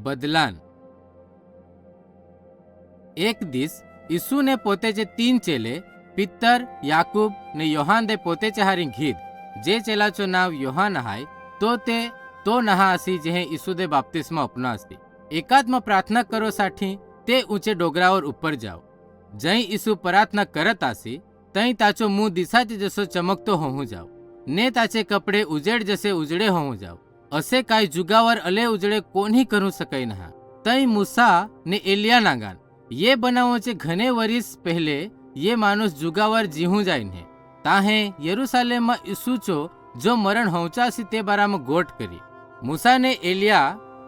बदलान। एक दिस ઈસુ ને પોતે જે 3 ચેલે પિત્તર, યાકૂબ ને યોહાન દે પોતે હારી ઘીદ જે ચેલાચો નાવ યોહાન હાય તો નહા અસી જે ઈસુ દે બાપ્તિસ્મા અપના અસી એકાત્મ પ્રાર્થના કરો સાઠી તે ઊંચે ડોગરાવર ઉપર જાઓ જઈ ઈસુ પ્રાર્થના કરત આસી તઈ તાચો મું દિશાચે જસો ચમકતો હોઉં જાઓ ને તાચે કપડે ઉજેડ જશે ઉજળે હોઉં જાઓ અસે કાંઈ જુગાવર અલે ઉજળે કોની કરું સકાય નહા તઈ મૂસા ને એલિયા ના ગાન ये बनाओ चे घने वरिस पहले ये मानुस जुगावर जीहू जाइने ताहे यरूशलेम में ईसु चो जो मरण होचासी ते बारा में गोट करी मूसा ने एलिया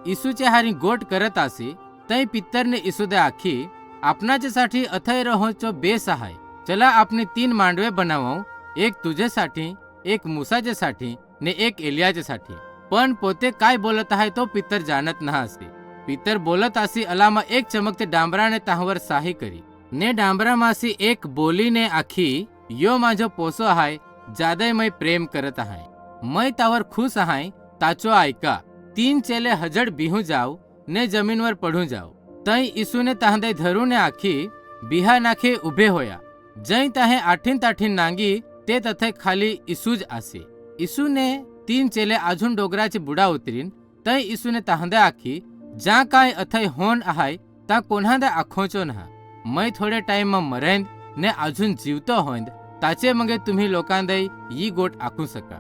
ईसु चे हारी गोट करत आसी तई पित्तर ने ईसु दे आखी अपना चे साठी अथय रहो चो बे सहाय चला आपने 3 मांडवे बनावो एक तुझे साठी एक मूसा जे साठी ने एक एलिया जे साठी पण पोते काय बोलत आहे तो पित्तर जानत ना आसी પિત્તર બોલત આસી અલામાં એક ચમકતે ડાંબરાને તાહવર સાહી કરી ને ડાંબરામાંથી એક બોલીને આખી યો માજો પોસો હાય જાદયમય પ્રેમ કરત હાય મય તાવર ખુશ હાય તાચો આયકા 3 ચેલે હજડ બીહું જાવ ને જમીન પર પડું જાવ તઈ ઈસુને તાહદે ધરુને આખી બિહા નાખે ઉભે હોયા જઈ તાહે આઠીન તાઠીન નાંગી તે તથે ખાલી ઈસુ જ આસી ઈસુને 3 ચેલે આજુન ડોગરાચી બુડા ઉતરીન તઈ ઈસુને તાહદે આખી જ્યાં કાંઈ અથય હોન આહાય ત્યાં કોન્હાદે આખોચો નहा મય થોડે ટાઈમમાં મરેન્દ ને આજુન જીવતો હોંદ તાચે મંગે तुम्ही लोकांदय यी गोट आखू सका।